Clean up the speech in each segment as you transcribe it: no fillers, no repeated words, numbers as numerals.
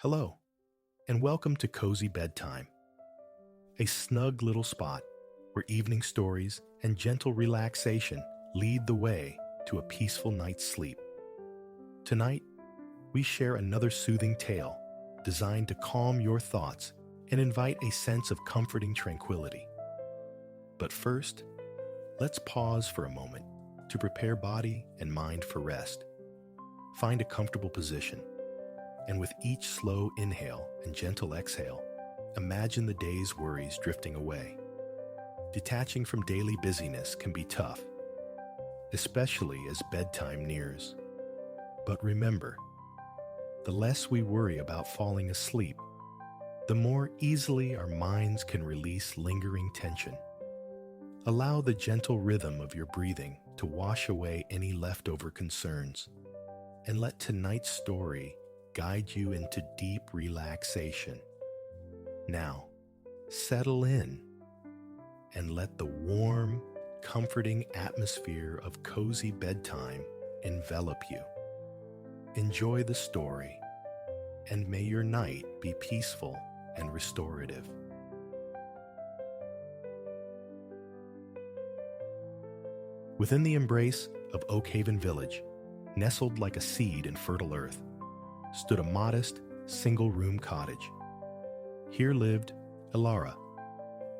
Hello, and welcome to Cozy Bedtime, a snug little spot where evening stories and gentle relaxation lead the way to a peaceful night's sleep. Tonight, we share another soothing tale designed to calm your thoughts and invite a sense of comforting tranquility. But first, let's pause for a moment to prepare body and mind for rest. Find a comfortable position, and with each slow inhale and gentle exhale, imagine the day's worries drifting away. Detaching from daily busyness can be tough, especially as bedtime nears. But remember, the less we worry about falling asleep, the more easily our minds can release lingering tension. Allow the gentle rhythm of your breathing to wash away any leftover concerns, and let tonight's story guide you into deep relaxation. Now, settle in and let the warm, comforting atmosphere of cozy bedtime envelop you. Enjoy the story, and may your night be peaceful and restorative. Within the embrace of Oak Haven Village, nestled like a seed in fertile earth, stood a modest, single-room cottage. Here lived Ilara,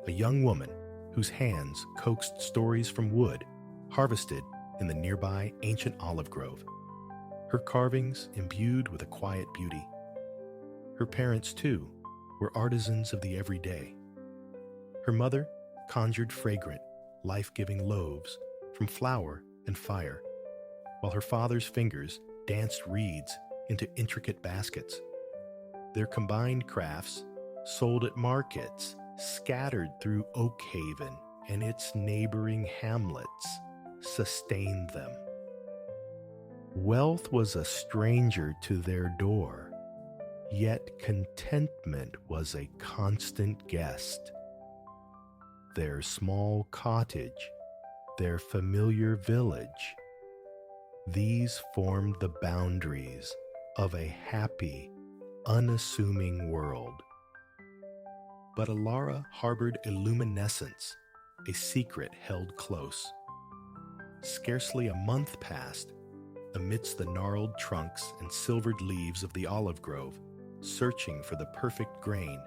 a young woman whose hands coaxed stories from wood harvested in the nearby ancient olive grove, her carvings imbued with a quiet beauty. Her parents, too, were artisans of the everyday. Her mother conjured fragrant, life-giving loaves from flour and fire, while her father's fingers danced reeds into intricate baskets. Their combined crafts, sold at markets scattered through Oak Haven and its neighboring hamlets, sustained them. Wealth was a stranger to their door, yet contentment was a constant guest. Their small cottage, their familiar village, these formed the boundaries of a happy, unassuming world. But Ilara harbored a luminescence, a secret held close. Scarcely a month passed, amidst the gnarled trunks and silvered leaves of the olive grove, searching for the perfect grain,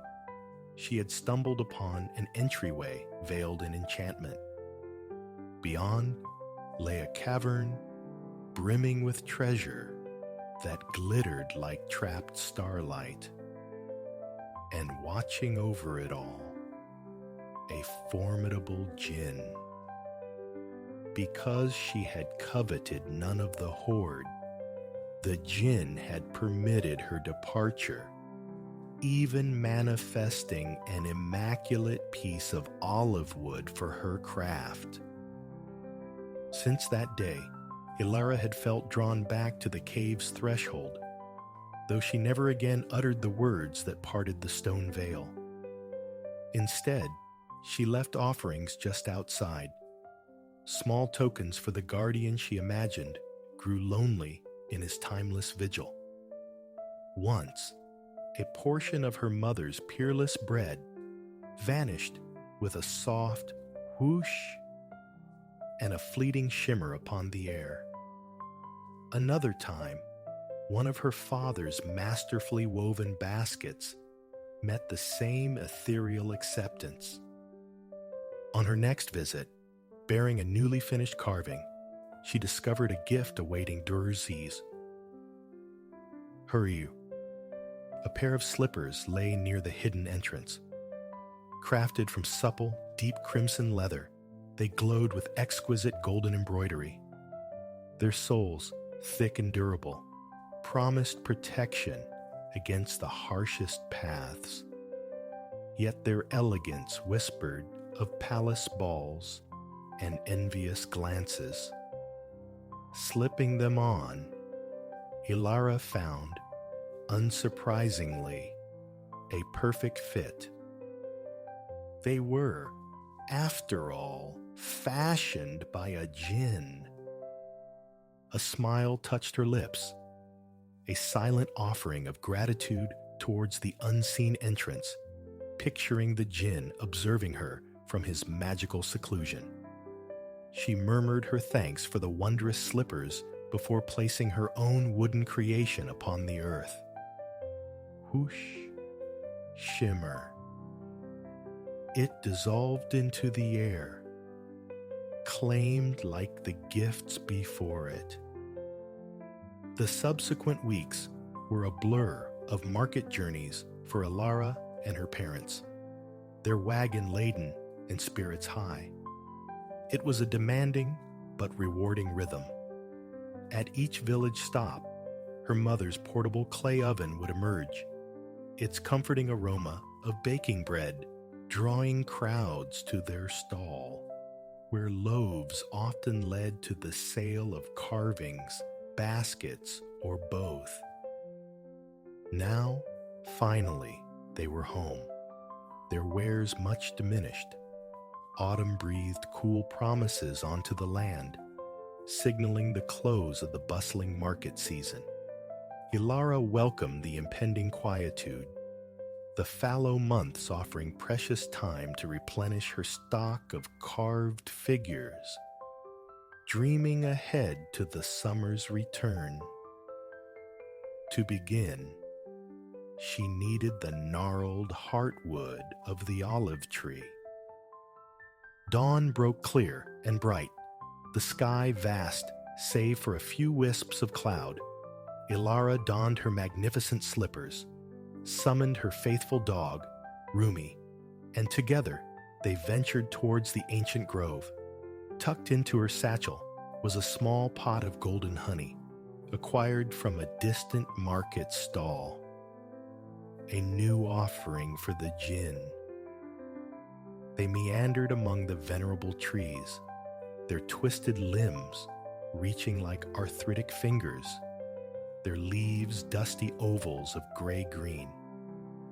she had stumbled upon an entryway veiled in enchantment. Beyond lay a cavern brimming with treasure that glittered like trapped starlight. And watching over it all, a formidable djinn. Because she had coveted none of the hoard, the djinn had permitted her departure, even manifesting an immaculate piece of olive wood for her craft. Since that day, Ilara had felt drawn back to the cave's threshold, though she never again uttered the words that parted the stone veil. Instead, she left offerings just outside. Small tokens for the guardian she imagined grew lonely in his timeless vigil. Once, a portion of her mother's peerless bread vanished with a soft whoosh and a fleeting shimmer upon the air. Another time, one of her father's masterfully woven baskets met the same ethereal acceptance. On her next visit, bearing a newly finished carving, she discovered a gift awaiting Durziz. Hurry. A pair of slippers lay near the hidden entrance. Crafted from supple, deep crimson leather, they glowed with exquisite golden embroidery. Their soles, thick and durable, promised protection against the harshest paths. Yet their elegance whispered of palace balls and envious glances. Slipping them on, Ilara found, unsurprisingly, a perfect fit. They were, after all, fashioned by a djinn. A smile touched her lips, a silent offering of gratitude towards the unseen entrance, picturing the djinn observing her from his magical seclusion. She murmured her thanks for the wondrous slippers before placing her own wooden creation upon the earth. Whoosh, shimmer. It dissolved into the air, claimed like the gifts before it. The subsequent weeks were a blur of market journeys for Alara and her parents, their wagon laden and spirits high. It was a demanding but rewarding rhythm. At each village stop, her mother's portable clay oven would emerge, its comforting aroma of baking bread drawing crowds to their stall, where loaves often led to the sale of carvings, baskets, or both. Now, finally, they were home, their wares much diminished. Autumn breathed cool promises onto the land, signaling the close of the bustling market season. Ilara welcomed the impending quietude, the fallow months offering precious time to replenish her stock of carved figures, dreaming ahead to the summer's return. To begin, she needed the gnarled heartwood of the olive tree. Dawn broke clear and bright, the sky vast save for a few wisps of cloud. Ilara donned her magnificent slippers, summoned her faithful dog, Rumi, and together they ventured towards the ancient grove. Tucked into her satchel was a small pot of golden honey, acquired from a distant market stall. A new offering for the djinn. They meandered among the venerable trees, their twisted limbs reaching like arthritic fingers, their leaves dusty ovals of gray-green.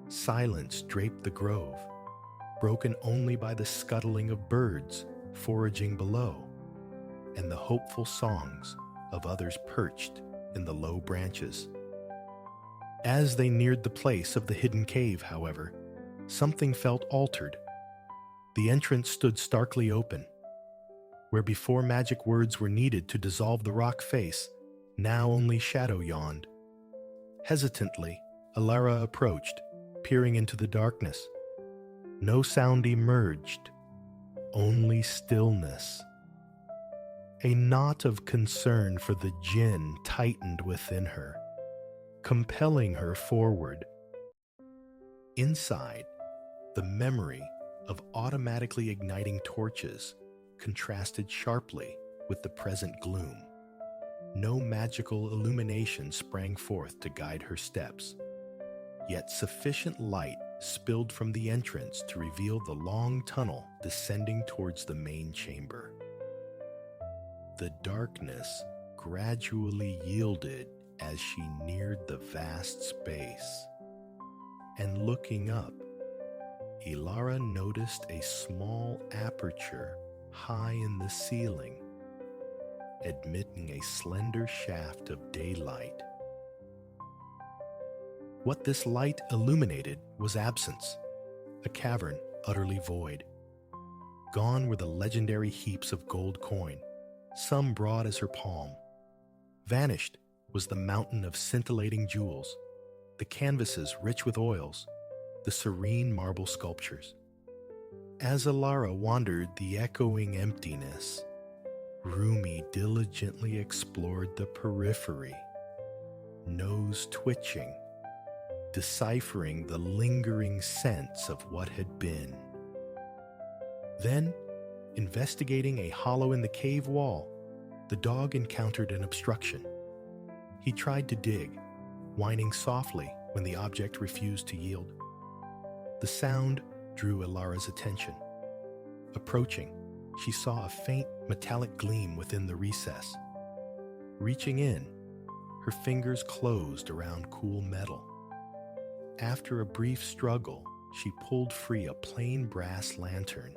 Silence draped the grove, broken only by the scuttling of birds foraging below and the hopeful songs of others perched in the low branches. As they neared the place of the hidden cave, however, something felt altered. The entrance stood starkly open. Where before magic words were needed to dissolve the rock face, now only shadow yawned. Hesitantly, Alara approached, peering into the darkness. No sound emerged, only stillness. A knot of concern for the djinn tightened within her, compelling her forward. Inside, the memory of automatically igniting torches contrasted sharply with the present gloom. No magical illumination sprang forth to guide her steps, yet sufficient light spilled from the entrance to reveal the long tunnel descending towards the main chamber. The darkness gradually yielded as she neared the vast space, and looking up, Ilara noticed a small aperture high in the ceiling, admitting a slender shaft of daylight. What this light illuminated was absence, a cavern utterly void. Gone were the legendary heaps of gold coin, some broad as her palm. Vanished was the mountain of scintillating jewels, the canvases rich with oils, the serene marble sculptures. As Alara wandered the echoing emptiness, Rumi diligently explored the periphery, nose twitching, deciphering the lingering sense of what had been. Then, investigating a hollow in the cave wall, the dog encountered an obstruction. He tried to dig, whining softly when the object refused to yield. The sound drew Alara's attention. Approaching, she saw a faint metallic gleam within the recess. Reaching in, her fingers closed around cool metal. After a brief struggle, she pulled free a plain brass lantern.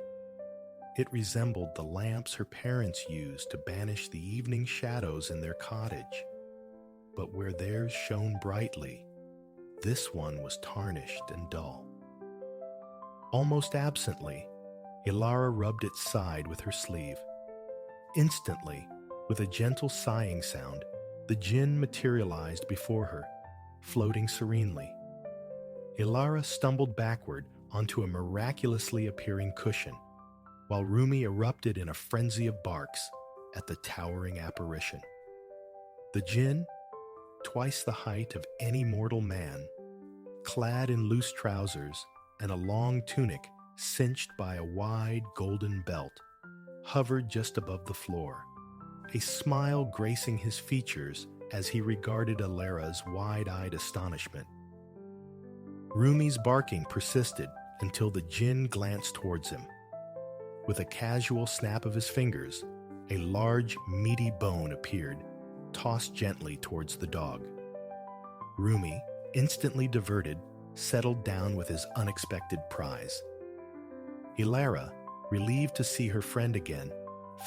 It resembled the lamps her parents used to banish the evening shadows in their cottage. But where theirs shone brightly, This one was tarnished and dull. Almost absently, Ilara rubbed its side with her sleeve. Instantly, with a gentle sighing sound, the djinn materialized before her, floating serenely. Ilara stumbled backward onto a miraculously appearing cushion, while Rumi erupted in a frenzy of barks at the towering apparition. The djinn, twice the height of any mortal man, clad in loose trousers and a long tunic cinched by a wide golden belt, hovered just above the floor, a smile gracing his features as he regarded Ilara's wide-eyed astonishment. Rumi's barking persisted until the djinn glanced towards him. With a casual snap of his fingers, a large, meaty bone appeared, tossed gently towards the dog. Rumi, instantly diverted, settled down with his unexpected prize. Ilara, relieved to see her friend again,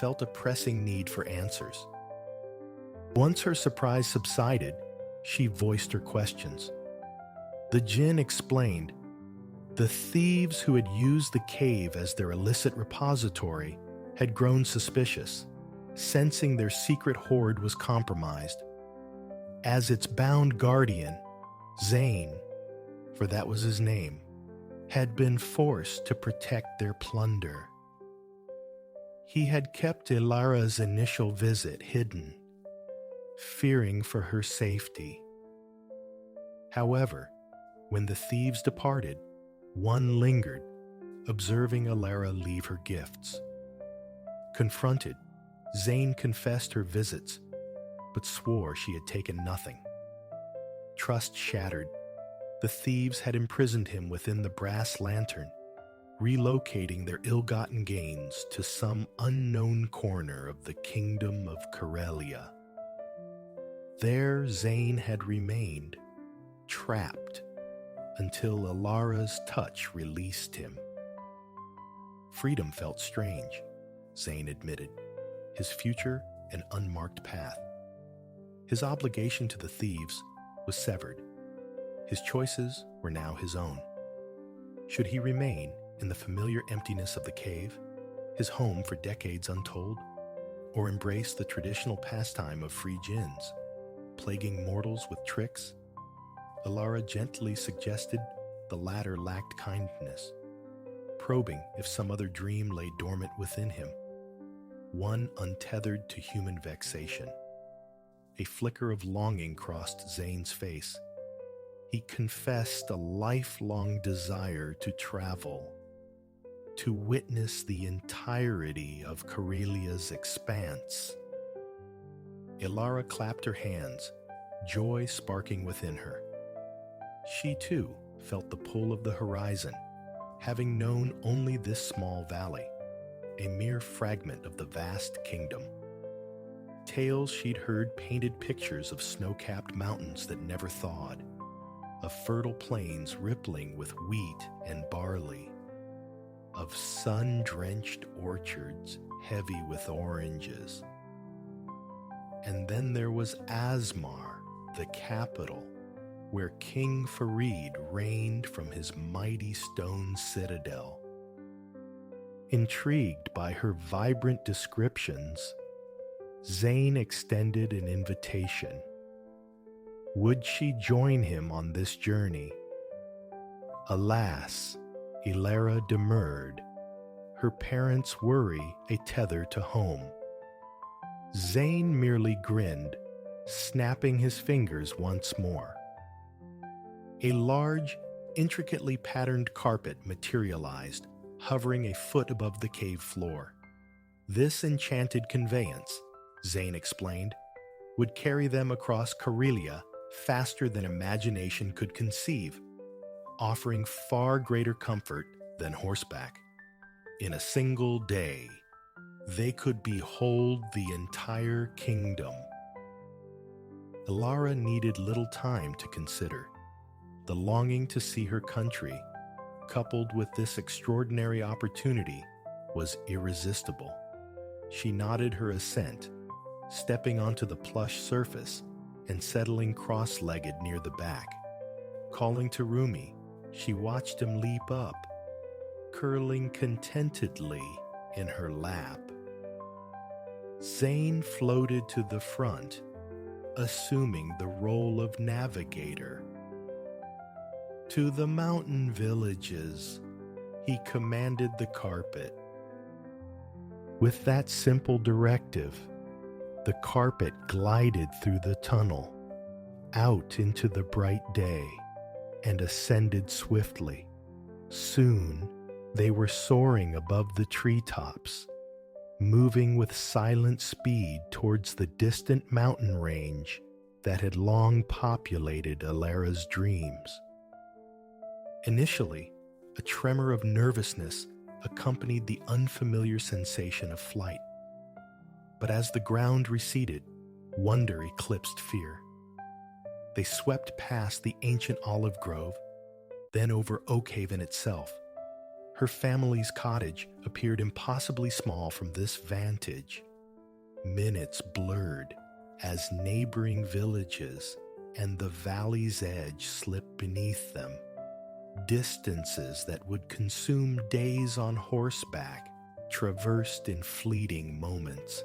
felt a pressing need for answers. Once her surprise subsided, she voiced her questions. The djinn explained. The thieves who had used the cave as their illicit repository had grown suspicious, sensing their secret hoard was compromised. As its bound guardian, Zain, for that was his name, had been forced to protect their plunder. He had kept Ilara's initial visit hidden, fearing for her safety. However, when the thieves departed, one lingered, observing Ilara leave her gifts. Confronted, Zain confessed her visits, but swore she had taken nothing. Trust shattered, the thieves had imprisoned him within the brass lantern, relocating their ill-gotten gains to some unknown corner of the kingdom of Karelia. There Zain had remained, trapped, until Ilara's touch released him. Freedom felt strange, Zain admitted, his future an unmarked path. His obligation to the thieves was severed. His choices were now his own. Should he remain in the familiar emptiness of the cave, his home for decades untold, or embrace the traditional pastime of free djinns, plaguing mortals with tricks? Ilara gently suggested the latter lacked kindness, probing if some other dream lay dormant within him, one untethered to human vexation. A flicker of longing crossed Zain's face. He confessed a lifelong desire to travel, to witness the entirety of Karelia's expanse. Ilara clapped her hands, joy sparking within her. She too felt the pull of the horizon, having known only this small valley, a mere fragment of the vast kingdom. Tales she'd heard painted pictures of snow-capped mountains that never thawed, of fertile plains rippling with wheat and barley, of sun-drenched orchards heavy with oranges. And then there was Asmar, the capital, where King Farid reigned from his mighty stone citadel. Intrigued by her vibrant descriptions, Zain extended an invitation. Would she join him on this journey? Alas, Ilara demurred, her parents' worry a tether to home. Zain merely grinned, snapping his fingers once more. A large, intricately patterned carpet materialized, hovering a foot above the cave floor. This enchanted conveyance, Zain explained, would carry them across Karelia faster than imagination could conceive, offering far greater comfort than horseback. In a single day, they could behold the entire kingdom. Ilara needed little time to consider. The longing to see her country, coupled with this extraordinary opportunity, was irresistible. She nodded her assent, stepping onto the plush surface and settling cross-legged near the back. Calling to Rumi, she watched him leap up, curling contentedly in her lap. Zayn floated to the front, assuming the role of navigator. To the mountain villages, he commanded the carpet. With that simple directive, the carpet glided through the tunnel, out into the bright day, and ascended swiftly. Soon, they were soaring above the treetops, moving with silent speed towards the distant mountain range that had long populated Alara's dreams. Initially, a tremor of nervousness accompanied the unfamiliar sensation of flight. But as the ground receded, wonder eclipsed fear. They swept past the ancient olive grove, then over Oakhaven itself. Her family's cottage appeared impossibly small from this vantage. Minutes blurred as neighboring villages and the valley's edge slipped beneath them. Distances that would consume days on horseback traversed in fleeting moments.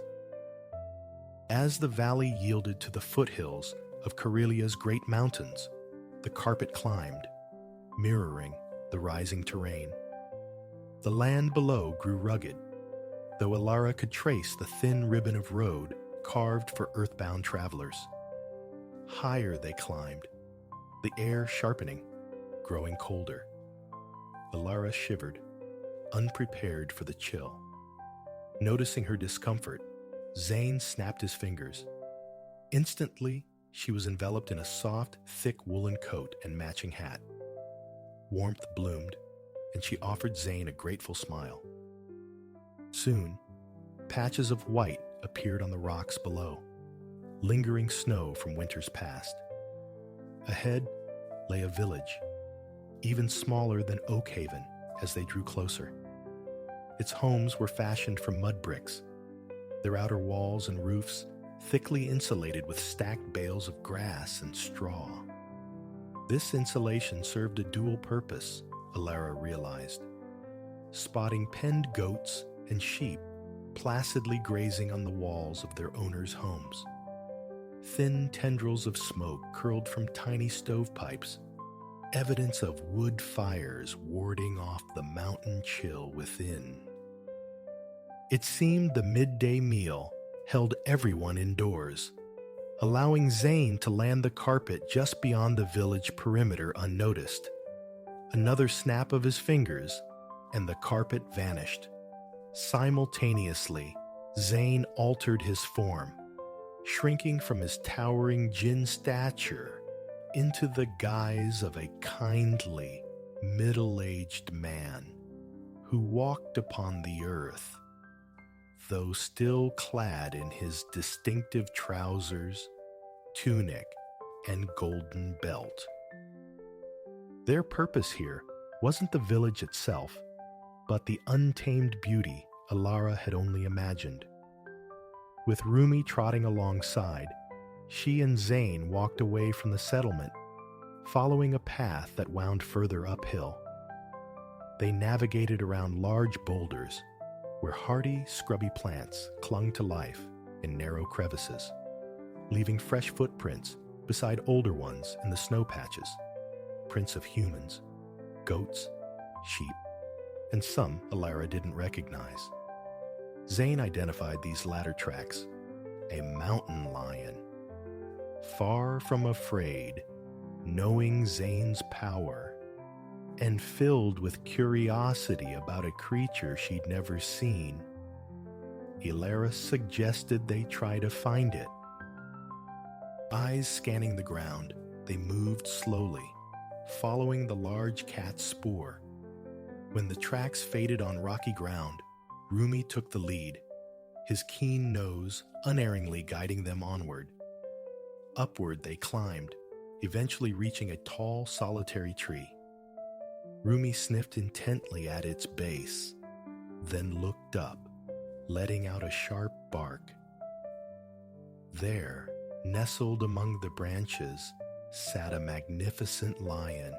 As the valley yielded to the foothills of Karelia's great mountains, the carpet climbed, mirroring the rising terrain. The land below grew rugged, though Alara could trace the thin ribbon of road carved for earthbound travelers. Higher they climbed, the air sharpening, growing colder. Alara shivered, unprepared for the chill. Noticing her discomfort, Zayn snapped his fingers. Instantly, she was enveloped in a soft, thick woolen coat and matching hat. Warmth bloomed, and she offered Zayn a grateful smile. Soon, patches of white appeared on the rocks below, lingering snow from winters past. Ahead lay a village, even smaller than Oakhaven as they drew closer. Its homes were fashioned from mud bricks, their outer walls and roofs thickly insulated with stacked bales of grass and straw. This insulation served a dual purpose, Alara realized. Spotting penned goats and sheep placidly grazing on the walls of their owners' homes. Thin tendrils of smoke curled from tiny stovepipes, evidence of wood fires warding off the mountain chill within. It seemed the midday meal held everyone indoors, allowing Zayn to land the carpet just beyond the village perimeter unnoticed. Another snap of his fingers, and the carpet vanished. Simultaneously, Zayn altered his form, shrinking from his towering djinn stature into the guise of a kindly, middle-aged man who walked upon the earth, though still clad in his distinctive trousers, tunic, and golden belt. Their purpose here wasn't the village itself, but the untamed beauty Alara had only imagined. With Rumi trotting alongside, she and Zayn walked away from the settlement, following a path that wound further uphill. They navigated around large boulders, where hardy, scrubby plants clung to life in narrow crevices, leaving fresh footprints beside older ones in the snow patches, prints of humans, goats, sheep, and some Alara didn't recognize. Zayn identified these latter tracks, a mountain lion. Far from afraid, knowing Zayn's power, and filled with curiosity about a creature she'd never seen, Alara suggested they try to find it. Eyes scanning the ground, they moved slowly, following the large cat's spoor. When the tracks faded on rocky ground, Rumi took the lead, his keen nose unerringly guiding them onward. Upward they climbed, eventually reaching a tall, solitary tree. Rumi sniffed intently at its base, then looked up, letting out a sharp bark. There, nestled among the branches, sat a magnificent lion.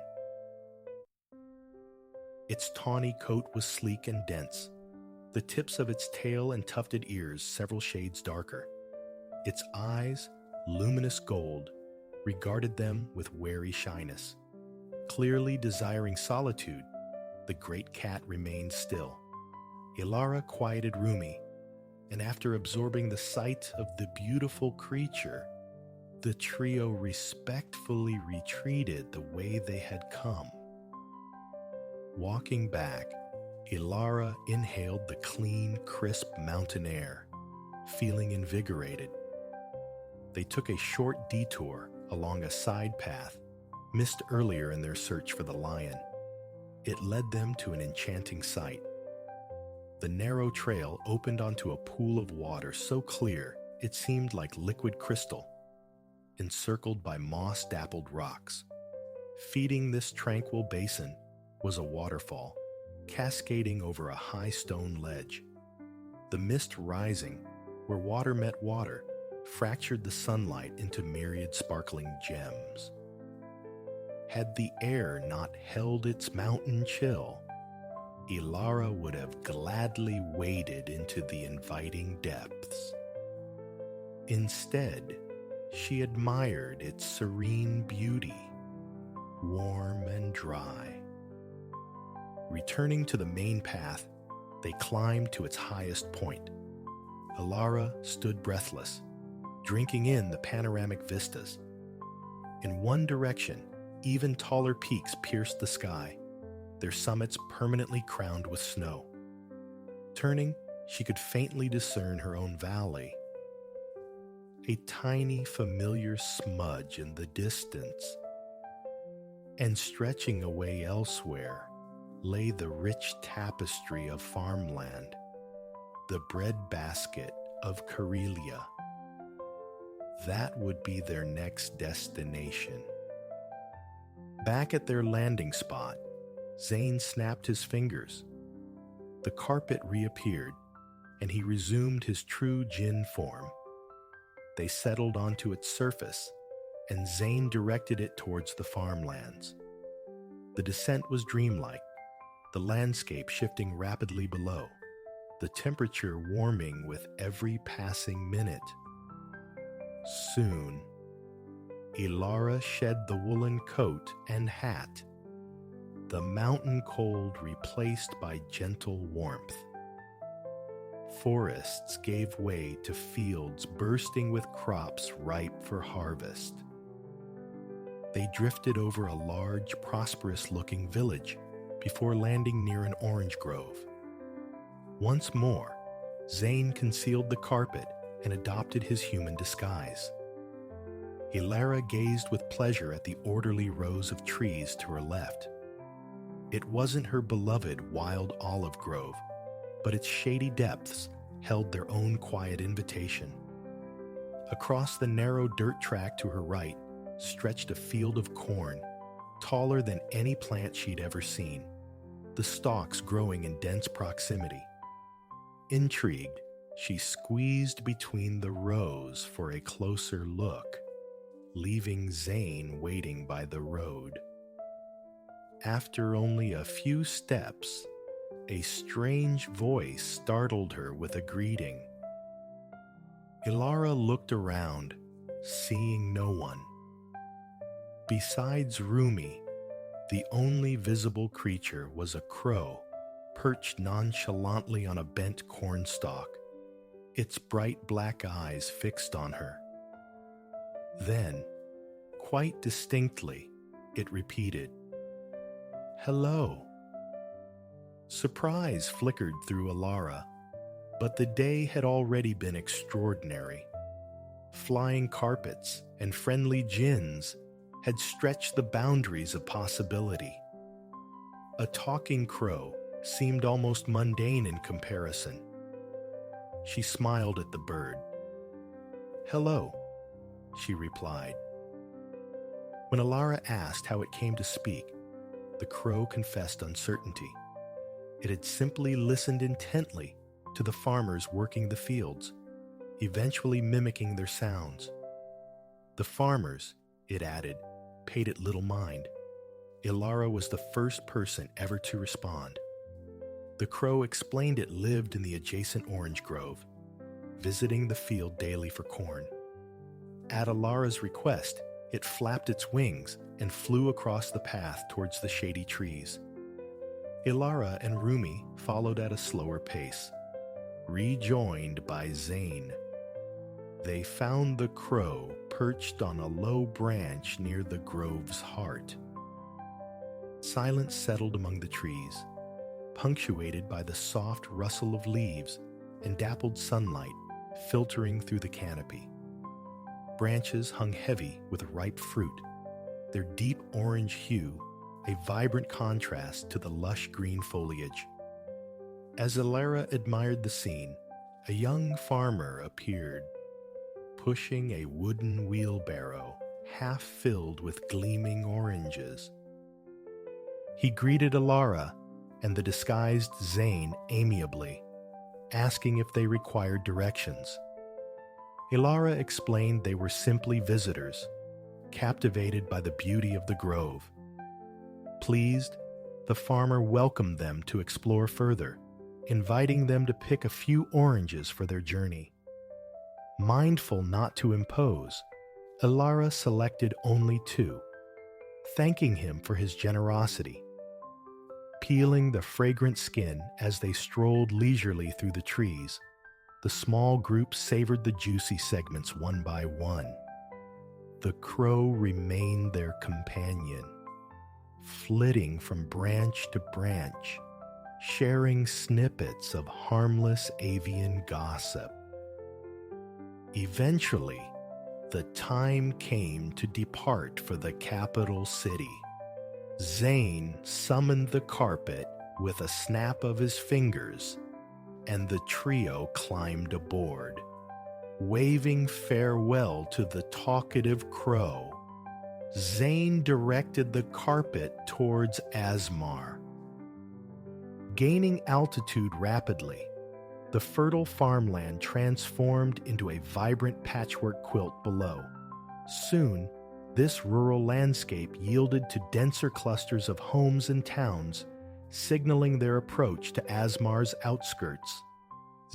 Its tawny coat was sleek and dense, the tips of its tail and tufted ears several shades darker. Its eyes, luminous gold, regarded them with wary shyness. Clearly desiring solitude, the great cat remained still. Ilara quieted Rumi, and after absorbing the sight of the beautiful creature, the trio respectfully retreated the way they had come. Walking back, Ilara inhaled the clean, crisp mountain air, feeling invigorated. They took a short detour along a side path missed earlier in their search for the lion. It led them to an enchanting sight. The narrow trail opened onto a pool of water so clear it seemed like liquid crystal, encircled by moss-dappled rocks. Feeding this tranquil basin was a waterfall, cascading over a high stone ledge. The mist rising, where water met water, fractured the sunlight into myriad sparkling gems. Had the air not held its mountain chill, Ilara would have gladly waded into the inviting depths. Instead, she admired its serene beauty, warm and dry. Returning to the main path, they climbed to its highest point. Ilara stood breathless, drinking in the panoramic vistas. In one direction, even taller peaks pierced the sky, their summits permanently crowned with snow. Turning, she could faintly discern her own valley. A tiny, familiar smudge in the distance. And stretching away elsewhere lay the rich tapestry of farmland, the breadbasket of Karelia. That would be their next destination. Back at their landing spot, Zane snapped his fingers. The carpet reappeared, and he resumed his true djinn form. They settled onto its surface, and Zane directed it towards the farmlands. The descent was dreamlike, the landscape shifting rapidly below, the temperature warming with every passing minute. Soon, Ilara shed the woolen coat and hat, the mountain cold replaced by gentle warmth. Forests gave way to fields bursting with crops ripe for harvest. They drifted over a large, prosperous-looking village before landing near an orange grove. Once more, Zane concealed the carpet and adopted his human disguise. Ilara gazed with pleasure at the orderly rows of trees to her left. It wasn't her beloved wild olive grove, but its shady depths held their own quiet invitation. Across the narrow dirt track to her right stretched a field of corn, taller than any plant she'd ever seen, the stalks growing in dense proximity. Intrigued, she squeezed between the rows for a closer look, leaving Zane waiting by the road. After only a few steps, a strange voice startled her with a greeting. Ilara looked around, seeing no one. Besides Rumi, the only visible creature was a crow, perched nonchalantly on a bent cornstalk, its bright black eyes fixed on her. Then, quite distinctly, it repeated, "Hello." Surprise flickered through Ilara, but the day had already been extraordinary. Flying carpets and friendly djinns had stretched the boundaries of possibility. A talking crow seemed almost mundane in comparison. She smiled at the bird. "Hello," she replied. When Ilara asked how it came to speak, the crow confessed uncertainty. It had simply listened intently to the farmers working the fields, eventually mimicking their sounds. The farmers, it added, paid it little mind. Ilara was the first person ever to respond. The crow explained it lived in the adjacent orange grove, visiting the field daily for corn. At Ilara's request, it flapped its wings and flew across the path towards the shady trees. Ilara and Rumi followed at a slower pace, rejoined by Zane. They found the crow perched on a low branch near the grove's heart. Silence settled among the trees, punctuated by the soft rustle of leaves and dappled sunlight filtering through the canopy. Branches hung heavy with ripe fruit, their deep orange hue a vibrant contrast to the lush green foliage. As Ilara admired the scene, a young farmer appeared, pushing a wooden wheelbarrow half filled with gleaming oranges. He greeted Ilara and the disguised Zane amiably, asking if they required directions. Ilara explained they were simply visitors, captivated by the beauty of the grove. Pleased, the farmer welcomed them to explore further, inviting them to pick a few oranges for their journey. Mindful not to impose, Ilara selected only 2, thanking him for his generosity. Peeling the fragrant skin as they strolled leisurely through the trees, the small group savored the juicy segments one by one. The crow remained their companion, flitting from branch to branch, sharing snippets of harmless avian gossip. Eventually, the time came to depart for the capital city. Zane summoned the carpet with a snap of his fingers, and the trio climbed aboard. Waving farewell to the talkative crow, Zane directed the carpet towards Asmar. Gaining altitude rapidly, the fertile farmland transformed into a vibrant patchwork quilt below. Soon, this rural landscape yielded to denser clusters of homes and towns, signaling their approach to Asmar's outskirts.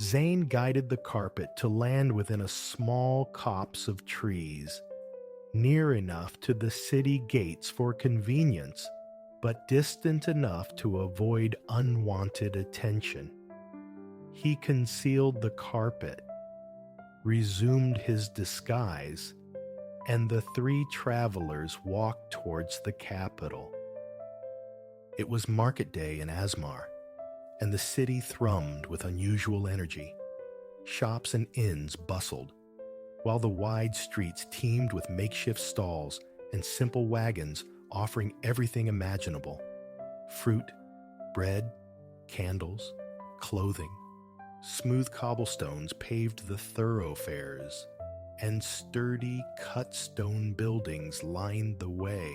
Zane guided the carpet to land within a small copse of trees, near enough to the city gates for convenience, but distant enough to avoid unwanted attention. He concealed the carpet, resumed his disguise, and the 3 travelers walked towards the capital. It was market day in Asmar, and the city thrummed with unusual energy. Shops and inns bustled, while the wide streets teemed with makeshift stalls and simple wagons offering everything imaginable: fruit, bread, candles, clothing. Smooth cobblestones paved the thoroughfares, and sturdy cut stone buildings lined the way,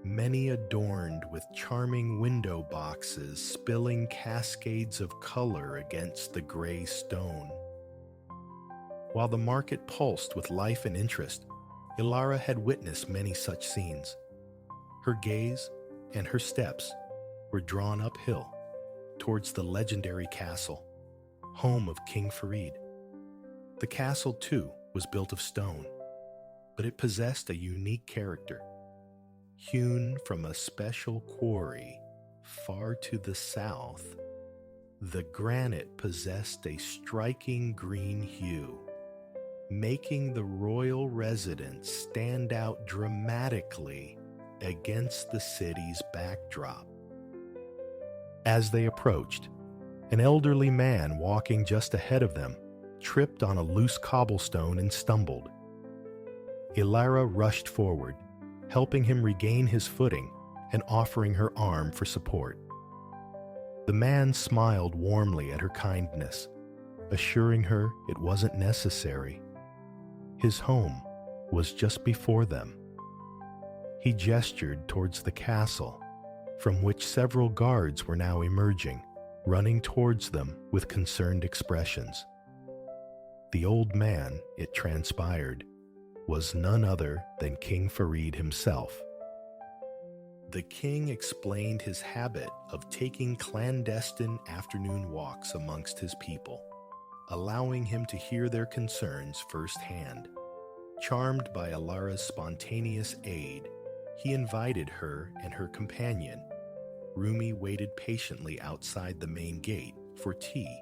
many adorned with charming window boxes spilling cascades of color against the gray stone. While the market pulsed with life and interest, Ilara had witnessed many such scenes. Her gaze and her steps were drawn uphill towards the legendary castle, home of King Farid. The castle, too, was built of stone, but it possessed a unique character. Hewn from a special quarry far to the south, the granite possessed a striking green hue, making the royal residence stand out dramatically against the city's backdrop. As they approached, an elderly man walking just ahead of them tripped on a loose cobblestone and stumbled. Ilara rushed forward, helping him regain his footing and offering her arm for support. The man smiled warmly at her kindness, assuring her it wasn't necessary. His home was just before them. He gestured towards the castle, from which several guards were now emerging, running towards them with concerned expressions. The old man, it transpired, was none other than King Farid himself. The king explained his habit of taking clandestine afternoon walks amongst his people, allowing him to hear their concerns firsthand. Charmed by Alara's spontaneous aid, he invited her and her companion. Rumi waited patiently outside the main gate for tea,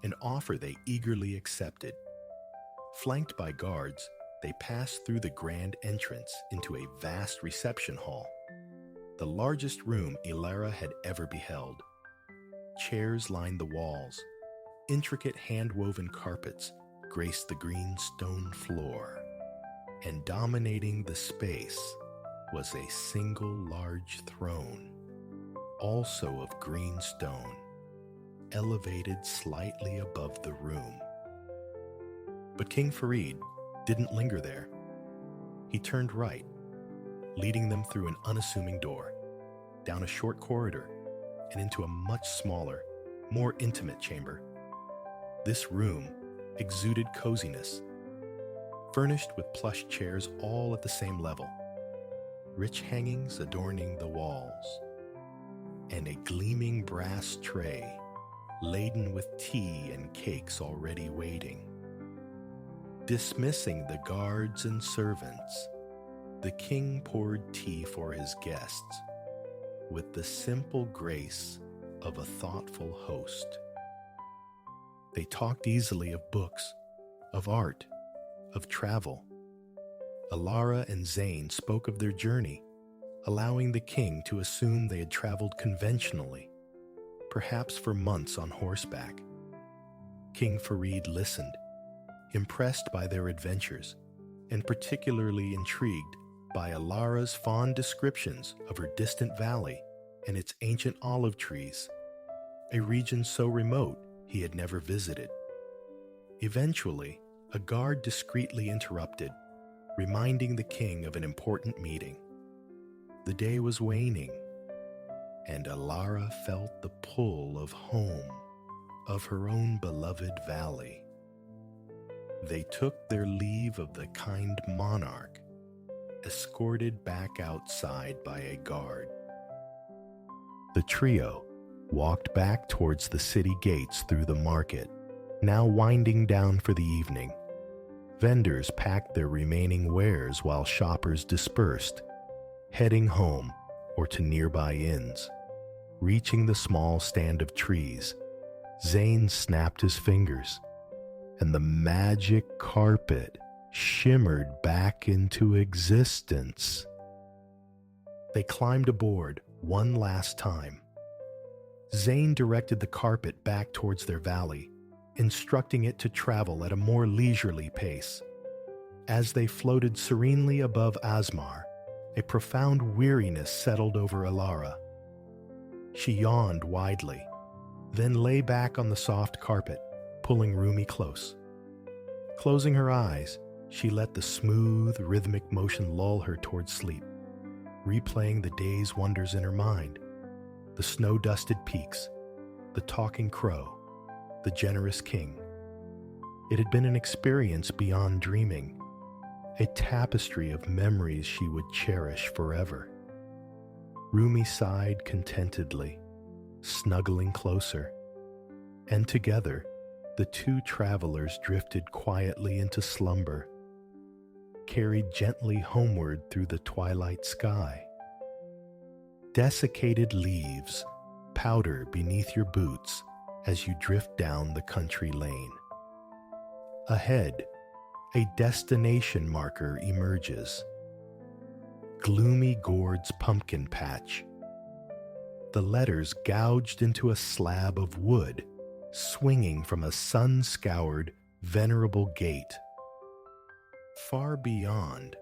an offer they eagerly accepted. Flanked by guards, they passed through the grand entrance into a vast reception hall, the largest room Alara had ever beheld. Chairs lined the walls. Intricate hand-woven carpets graced the green stone floor. And dominating the space was a single large throne, also of green stone, elevated slightly above the room. But King Farid didn't linger there. He turned right, leading them through an unassuming door, down a short corridor, and into a much smaller, more intimate chamber. This room exuded coziness, furnished with plush chairs all at the same level, rich hangings adorning the walls, and a gleaming brass tray laden with tea and cakes already waiting. Dismissing the guards and servants, the king poured tea for his guests with the simple grace of a thoughtful host. They talked easily of books, of art, of travel. Alara and Zayn spoke of their journey, allowing the king to assume they had traveled conventionally, perhaps for months on horseback. King Farid listened, impressed by their adventures, and particularly intrigued by Alara's fond descriptions of her distant valley and its ancient olive trees, a region so remote he had never visited. Eventually, a guard discreetly interrupted, reminding the king of an important meeting. The day was waning, and Alara felt the pull of home, of her own beloved valley. They took their leave of the kind monarch, escorted back outside by a guard. The trio walked back towards the city gates through the market, now winding down for the evening. Vendors packed their remaining wares while shoppers dispersed, heading home or to nearby inns. Reaching the small stand of trees, Zayn snapped his fingers, and the magic carpet shimmered back into existence. They climbed aboard one last time. Zayn directed the carpet back towards their valley, instructing it to travel at a more leisurely pace. As they floated serenely above Asmar, a profound weariness settled over Alara. She yawned widely, then lay back on the soft carpet, pulling Rumi close. Closing her eyes, she let the smooth, rhythmic motion lull her towards sleep, replaying the day's wonders in her mind: the snow-dusted peaks, the talking crow, the generous king. It had been an experience beyond dreaming, a tapestry of memories she would cherish forever. Rumi sighed contentedly, snuggling closer, and together the two travelers drifted quietly into slumber, carried gently homeward through the twilight sky. Desiccated leaves powder beneath your boots as you drift down the country lane. Ahead, a destination marker emerges: Gloomy Gourd's pumpkin patch. The letters gouged into a slab of wood, swinging from a sun-scoured, venerable gate. Far beyond,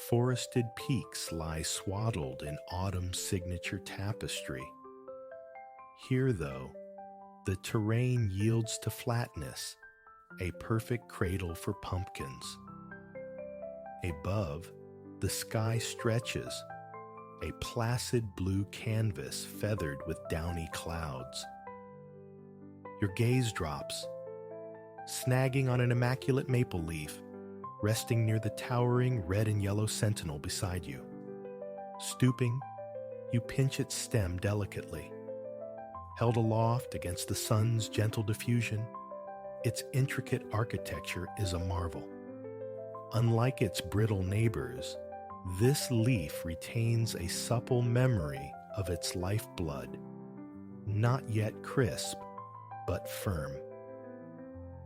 forested peaks lie swaddled in autumn's signature tapestry. Here, though, the terrain yields to flatness, a perfect cradle for pumpkins. Above, the sky stretches, a placid blue canvas feathered with downy clouds. Your gaze drops, snagging on an immaculate maple leaf, resting near the towering red and yellow sentinel beside you. Stooping, you pinch its stem delicately. Held aloft against the sun's gentle diffusion, its intricate architecture is a marvel. Unlike its brittle neighbors, this leaf retains a supple memory of its lifeblood, not yet crisp, but firm.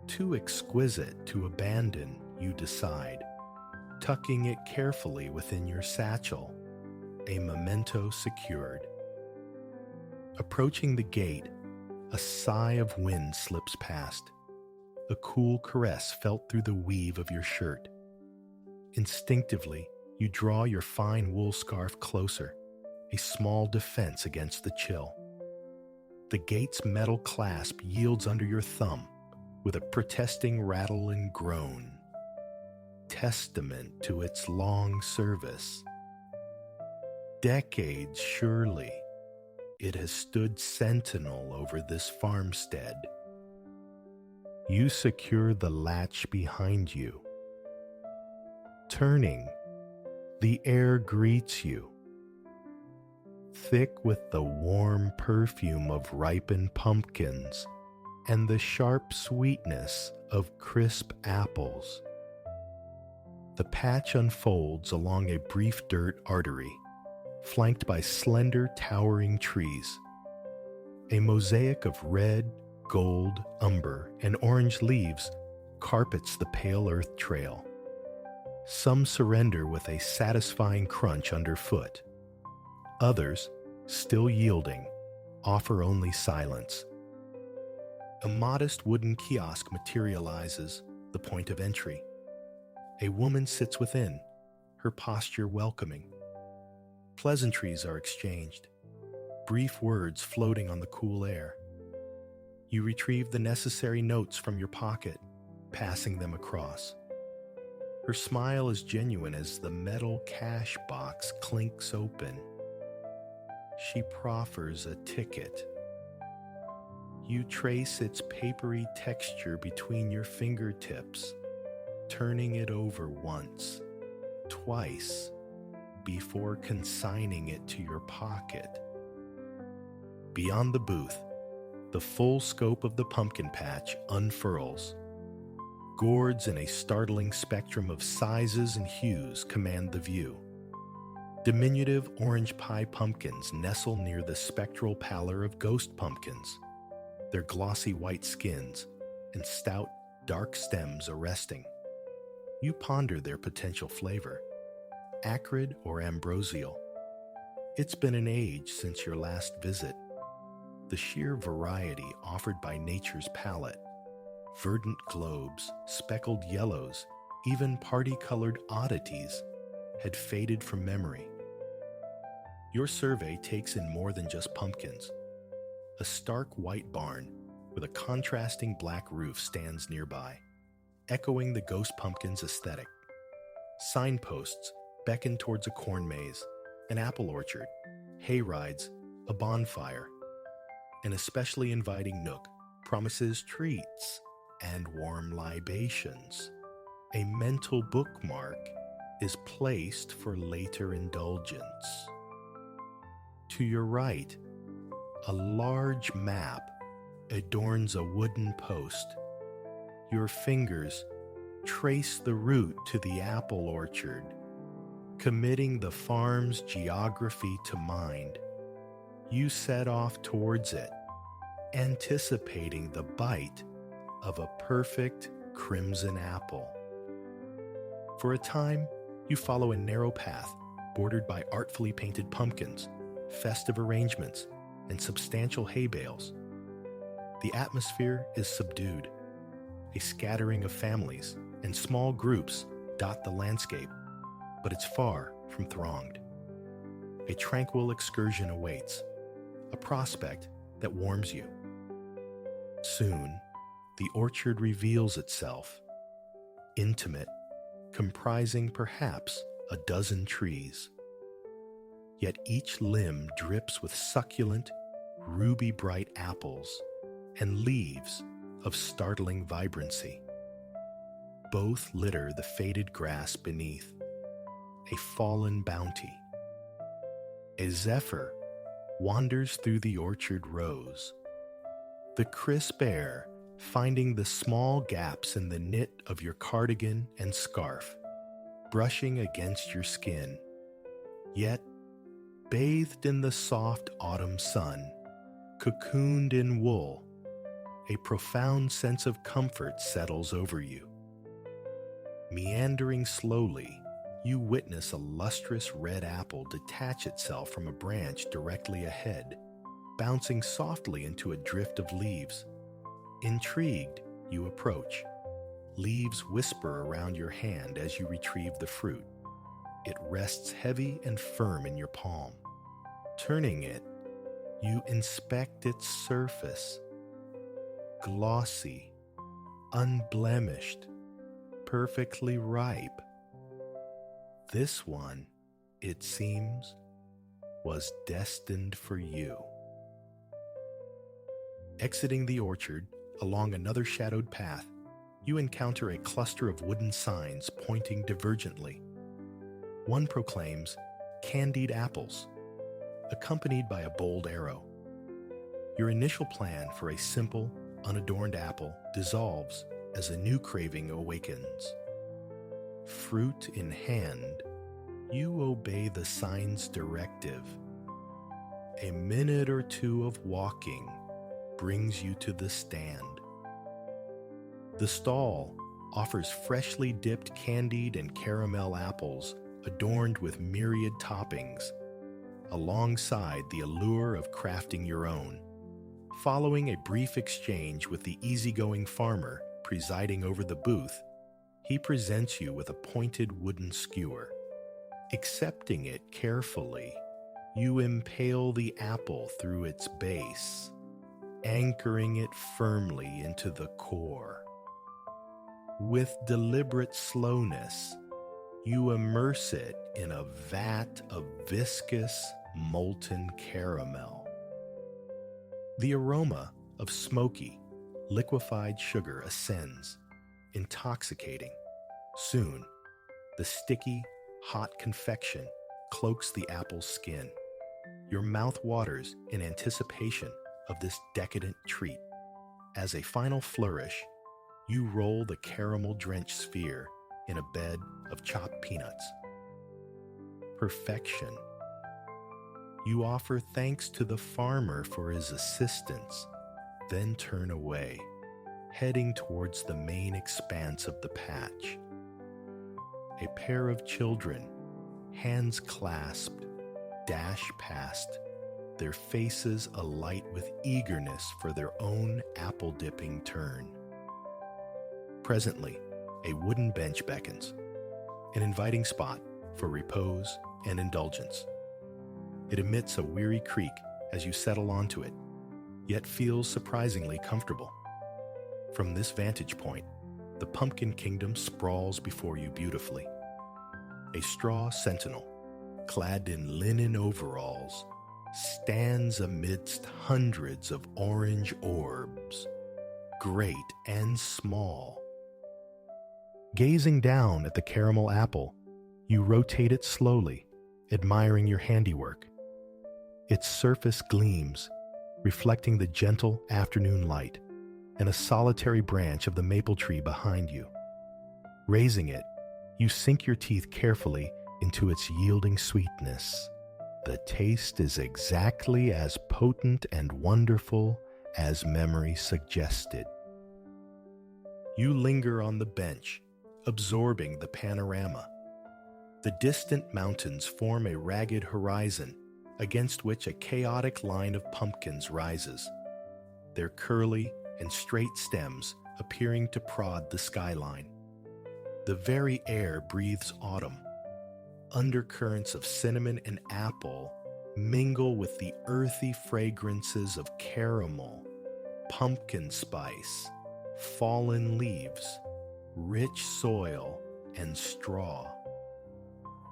Too exquisite to abandon, you decide, tucking it carefully within your satchel, a memento secured. Approaching the gate, a sigh of wind slips past, a cool caress felt through the weave of your shirt. Instinctively, you draw your fine wool scarf closer, a small defense against the chill. The gate's metal clasp yields under your thumb with a protesting rattle and groan, testament to its long service. Decades, surely, it has stood sentinel over this farmstead. You secure the latch behind you. Turning, the air greets you, thick with the warm perfume of ripened pumpkins and the sharp sweetness of crisp apples. The patch unfolds along a brief dirt artery, flanked by slender, towering trees. A mosaic of red, gold, umber, and orange leaves carpets the pale earth trail. Some surrender with a satisfying crunch underfoot. Others, still yielding, offer only silence. A modest wooden kiosk materializes, the point of entry. A woman sits within, her posture welcoming. Pleasantries are exchanged, brief words floating on the cool air. You retrieve the necessary notes from your pocket, passing them across. Her smile is genuine as the metal cash box clinks open. She proffers a ticket. You trace its papery texture between your fingertips, turning it over once, twice, before consigning it to your pocket. Beyond the booth, the full scope of the pumpkin patch unfurls. Gourds in a startling spectrum of sizes and hues command the view. Diminutive orange pie pumpkins nestle near the spectral pallor of ghost pumpkins, their glossy white skins and stout, dark stems arresting. You ponder their potential flavor, acrid or ambrosial. It's been an age since your last visit. The sheer variety offered by nature's palette, verdant globes, speckled yellows, even party-colored oddities, had faded from memory. Your survey takes in more than just pumpkins. A stark white barn with a contrasting black roof stands nearby, echoing the ghost pumpkin's aesthetic. Signposts beckon towards a corn maze, an apple orchard, hay rides, a bonfire. An especially inviting nook promises treats and warm libations. A mental bookmark is placed for later indulgence. To your right, a large map adorns a wooden post. Your fingers trace the route to the apple orchard, committing the farm's geography to mind. You set off towards it, anticipating the bite of a perfect crimson apple. For a time, you follow a narrow path bordered by artfully painted pumpkins, festive arrangements, and substantial hay bales. The atmosphere is subdued. A scattering of families and small groups dot the landscape, but it's far from thronged. A tranquil excursion awaits, a prospect that warms you. Soon, the orchard reveals itself, intimate, comprising perhaps a dozen trees. Yet each limb drips with succulent, ruby-bright apples and leaves of startling vibrancy. Both litter the faded grass beneath, a fallen bounty. A zephyr wanders through the orchard rows, the crisp air finding the small gaps in the knit of your cardigan and scarf, brushing against your skin. Yet, bathed in the soft autumn sun, cocooned in wool, a profound sense of comfort settles over you. Meandering slowly, you witness a lustrous red apple detach itself from a branch directly ahead, bouncing softly into a drift of leaves. Intrigued, you approach. Leaves whisper around your hand as you retrieve the fruit. It rests heavy and firm in your palm. Turning it, you inspect its surface. Glossy, unblemished, perfectly ripe. This one, it seems, was destined for you. Exiting the orchard, along another shadowed path, you encounter a cluster of wooden signs pointing divergently. One proclaims, "Candied apples," accompanied by a bold arrow. Your initial plan for a simple, unadorned apple dissolves as a new craving awakens. Fruit in hand, you obey the sign's directive. A minute or two of walking brings you to the stand. The stall offers freshly dipped candied and caramel apples adorned with myriad toppings, alongside the allure of crafting your own. Following a brief exchange with the easygoing farmer presiding over the booth, he presents you with a pointed wooden skewer. Accepting it carefully, you impale the apple through its base, anchoring it firmly into the core. With deliberate slowness, you immerse it in a vat of viscous, molten caramel. The aroma of smoky, liquefied sugar ascends, intoxicating. Soon, the sticky, hot confection cloaks the apple's skin. Your mouth waters in anticipation of this decadent treat. As a final flourish, you roll the caramel-drenched sphere in a bed of chopped peanuts. Perfection. You offer thanks to the farmer for his assistance, then turn away, heading towards the main expanse of the patch. A pair of children, hands clasped, dash past, their faces alight with eagerness for their own apple-dipping turn. Presently, a wooden bench beckons, an inviting spot for repose and indulgence. It emits a weary creak as you settle onto it, yet feels surprisingly comfortable. From this vantage point, the pumpkin kingdom sprawls before you beautifully. A straw sentinel, clad in linen overalls, stands amidst hundreds of orange orbs, great and small. Gazing down at the caramel apple, you rotate it slowly, admiring your handiwork. Its surface gleams, reflecting the gentle afternoon light, and a solitary branch of the maple tree behind you. Raising it, you sink your teeth carefully into its yielding sweetness. The taste is exactly as potent and wonderful as memory suggested. You linger on the bench, absorbing the panorama. The distant mountains form a ragged horizon against which a chaotic line of pumpkins rises, their curly and straight stems appearing to prod the skyline. The very air breathes autumn. Undercurrents of cinnamon and apple mingle with the earthy fragrances of caramel, pumpkin spice, fallen leaves, rich soil, and straw.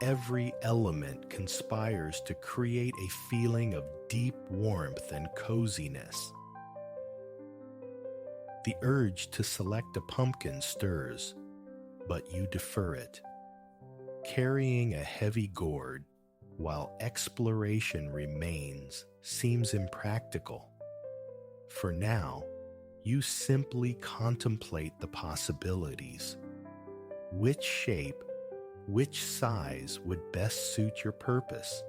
Every element conspires to create a feeling of deep warmth and coziness. The urge to select a pumpkin stirs, but you defer it. Carrying a heavy gourd while exploration remains seems impractical. For now, you simply contemplate the possibilities. Which shape, which size would best suit your purpose?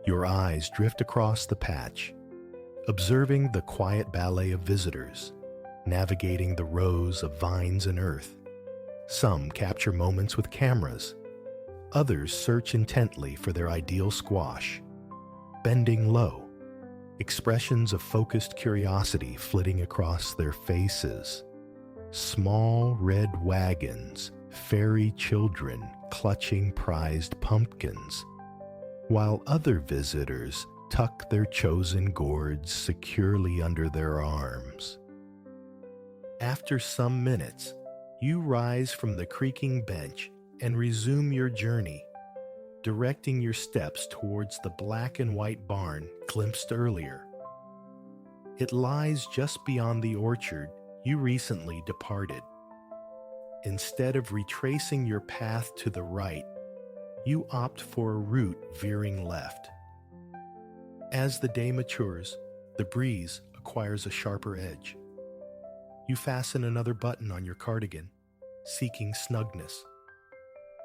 Your eyes drift across the patch, observing the quiet ballet of visitors, navigating the rows of vines and earth. Some capture moments with cameras. Others search intently for their ideal squash, bending low, expressions of focused curiosity flitting across their faces. Small red wagons, fairy children clutching prized pumpkins, while other visitors tuck their chosen gourds securely under their arms. After some minutes, you rise from the creaking bench and resume your journey, directing your steps towards the black and white barn glimpsed earlier. It lies just beyond the orchard you recently departed. Instead of retracing your path to the right, you opt for a route veering left. As the day matures, the breeze acquires a sharper edge. You fasten another button on your cardigan, seeking snugness.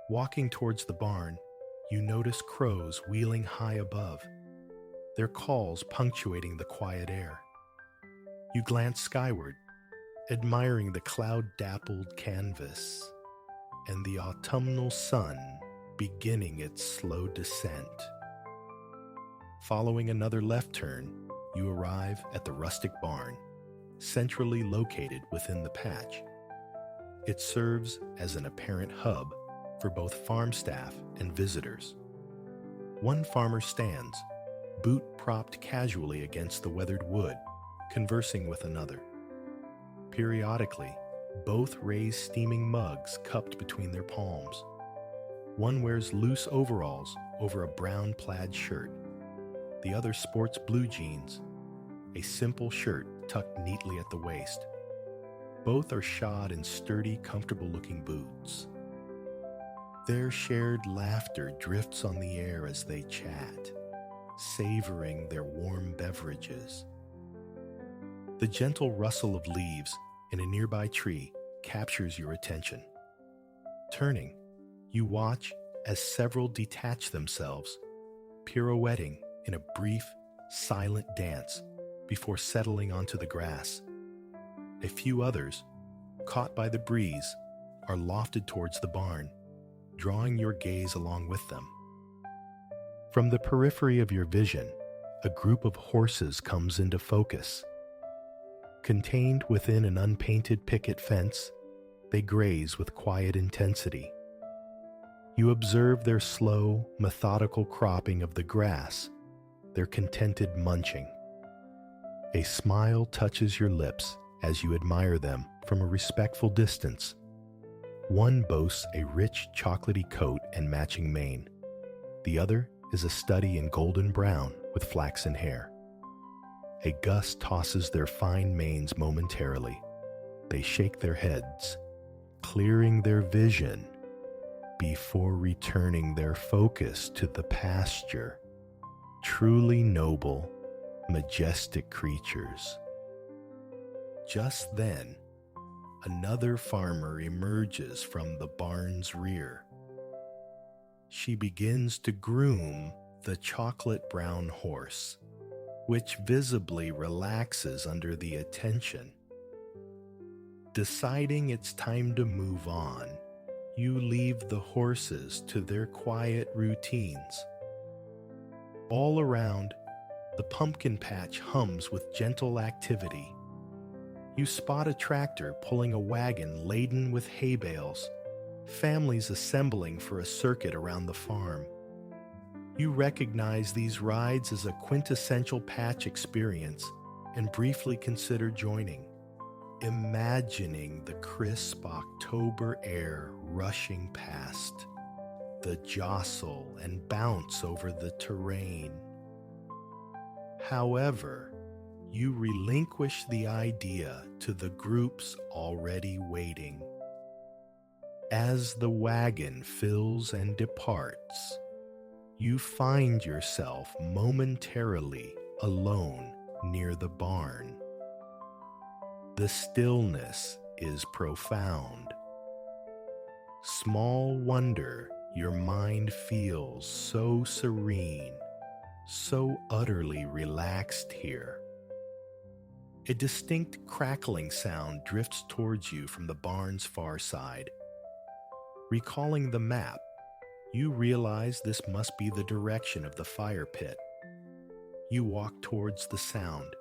Walking towards the barn, you notice crows wheeling high above, their calls punctuating the quiet air. You glance skyward, admiring the cloud-dappled canvas and the autumnal sun beginning its slow descent. Following another left turn, you arrive at the rustic barn, centrally located within the patch. It serves as an apparent hub for both farm staff and visitors. One farmer stands, boot propped casually against the weathered wood, conversing with another. Periodically, both raise steaming mugs cupped between their palms. One wears loose overalls over a brown plaid shirt. The other sports blue jeans, a simple shirt tucked neatly at the waist. Both are shod in sturdy, comfortable-looking boots. Their shared laughter drifts on the air as they chat, savoring their warm beverages. The gentle rustle of leaves in a nearby tree captures your attention. Turning, you watch as several detach themselves, pirouetting in a brief, silent dance before settling onto the grass. A few others, caught by the breeze, are lofted towards the barn, drawing your gaze along with them. From the periphery of your vision, a group of horses comes into focus. Contained within an unpainted picket fence, they graze with quiet intensity. You observe their slow, methodical cropping of the grass, their contented munching. A smile touches your lips as you admire them from a respectful distance. One boasts a rich chocolatey coat and matching mane. The other is a study in golden brown with flaxen hair. A gust tosses their fine manes momentarily. They shake their heads, clearing their vision before returning their focus to the pasture. Truly noble, majestic creatures. Just then, another farmer emerges from the barn's rear. She begins to groom the chocolate brown horse, which visibly relaxes under the attention. Deciding it's time to move on, you leave the horses to their quiet routines. All around, the pumpkin patch hums with gentle activity. You spot a tractor pulling a wagon laden with hay bales, families assembling for a circuit around the farm. You recognize these rides as a quintessential patch experience and briefly consider joining, imagining the crisp October air rushing past, the jostle and bounce over the terrain. However, you relinquish the idea to the groups already waiting. As the wagon fills and departs, you find yourself momentarily alone near the barn. The stillness is profound. Small wonder your mind feels so serene, so utterly relaxed here. A distinct crackling sound drifts towards you from the barn's far side. Recalling the map, you realize this must be the direction of the fire pit. You walk towards the sound,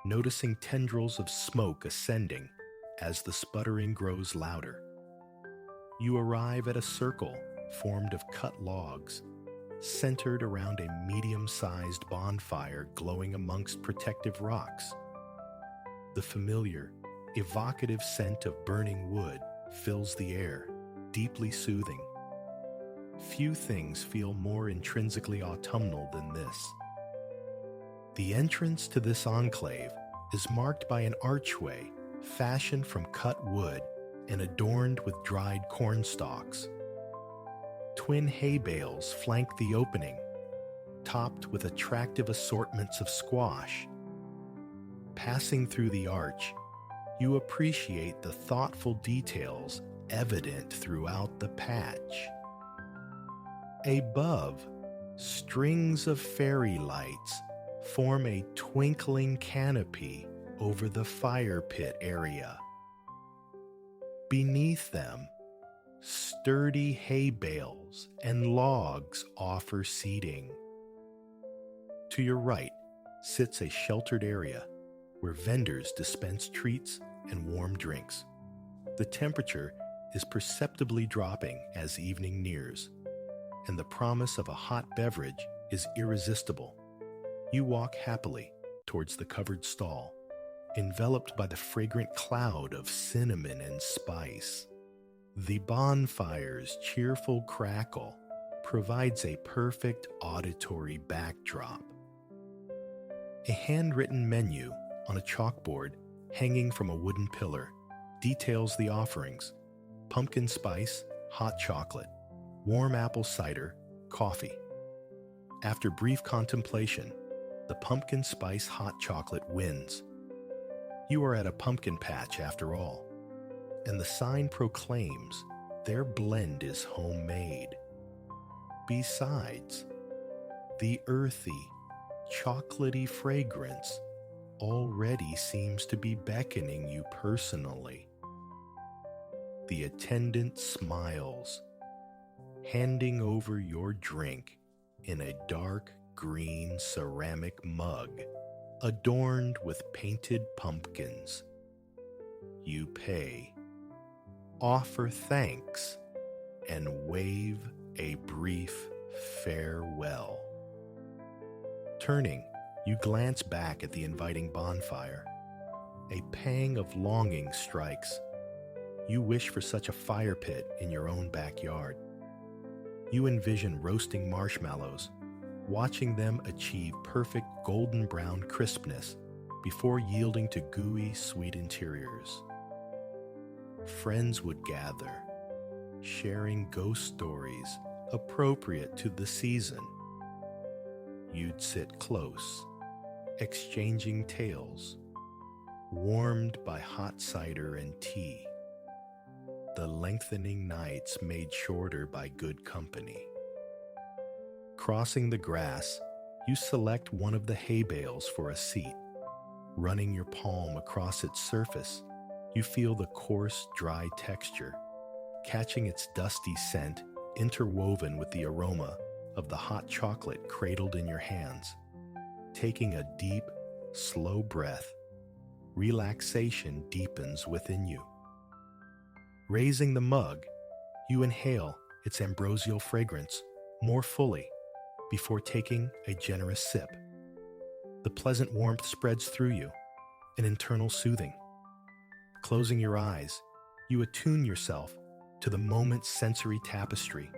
noticing tendrils of smoke ascending as the sputtering grows louder. You arrive at a circle formed of cut logs, centered around a medium-sized bonfire glowing amongst protective rocks. The familiar, evocative scent of burning wood fills the air, deeply soothing. Few things feel more intrinsically autumnal than this. The entrance to this enclave is marked by an archway fashioned from cut wood and adorned with dried corn stalks. Twin hay bales flank the opening, topped with attractive assortments of squash. Passing through the arch, you appreciate the thoughtful details evident throughout the patch. Above, strings of fairy lights form a twinkling canopy over the fire pit area. Beneath them, sturdy hay bales and logs offer seating. To your right sits a sheltered area where vendors dispense treats and warm drinks. The temperature is perceptibly dropping as evening nears, and the promise of a hot beverage is irresistible. You walk happily towards the covered stall, enveloped by the fragrant cloud of cinnamon and spice. The bonfire's cheerful crackle provides a perfect auditory backdrop. A handwritten menu on a chalkboard hanging from a wooden pillar details the offerings: pumpkin spice, hot chocolate, warm apple cider, coffee. After brief contemplation, the pumpkin spice hot chocolate wins. You are at a pumpkin patch after all, and the sign proclaims their blend is homemade. Besides, the earthy, chocolatey fragrance already seems to be beckoning you personally. The attendant smiles, handing over your drink in a dark green ceramic mug adorned with painted pumpkins. You pay, offer thanks, and wave a brief farewell. Turning, you glance back at the inviting bonfire. A pang of longing strikes. You wish for such a fire pit in your own backyard. You envision roasting marshmallows, watching them achieve perfect golden brown crispness before yielding to gooey, sweet interiors. Friends would gather, sharing ghost stories appropriate to the season. You'd sit close, exchanging tales, warmed by hot cider and tea. The lengthening nights made shorter by good company. Crossing the grass, you select one of the hay bales for a seat. Running your palm across its surface, you feel the coarse, dry texture, catching its dusty scent interwoven with the aroma of the hot chocolate cradled in your hands. Taking a deep, slow breath, relaxation deepens within you. Raising the mug, you inhale its ambrosial fragrance more fully before taking a generous sip. The pleasant warmth spreads through you, an internal soothing. Closing your eyes, you attune yourself to the moment's sensory tapestry,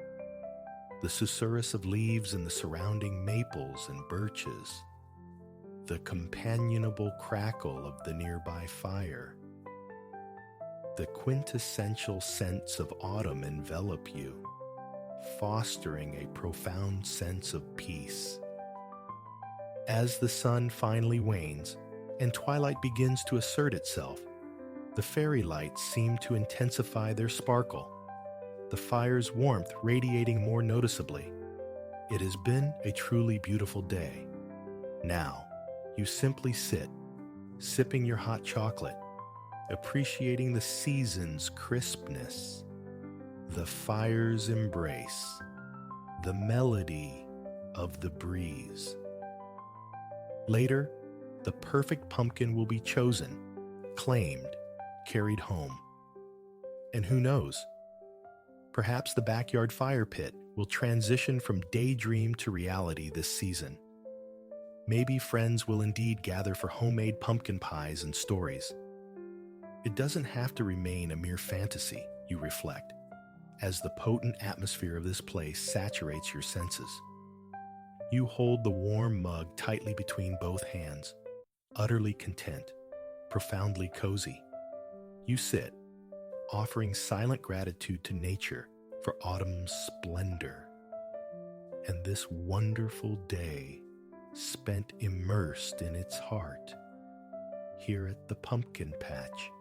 the susurrus of leaves in the surrounding maples and birches, the companionable crackle of the nearby fire. The quintessential scents of autumn envelop you, fostering a profound sense of peace. As the sun finally wanes and twilight begins to assert itself, the fairy lights seem to intensify their sparkle, the fire's warmth radiating more noticeably. It has been a truly beautiful day. Now, you simply sit, sipping your hot chocolate, appreciating the season's crispness, the fire's embrace, the melody of the breeze. Later, the perfect pumpkin will be chosen, claimed, carried home. And who knows? Perhaps the backyard fire pit will transition from daydream to reality this season. Maybe friends will indeed gather for homemade pumpkin pies and stories. It doesn't have to remain a mere fantasy, you reflect, as the potent atmosphere of this place saturates your senses. You hold the warm mug tightly between both hands, utterly content, profoundly cozy. You sit, offering silent gratitude to nature for autumn's splendor, and this wonderful day spent immersed in its heart, here at the pumpkin patch.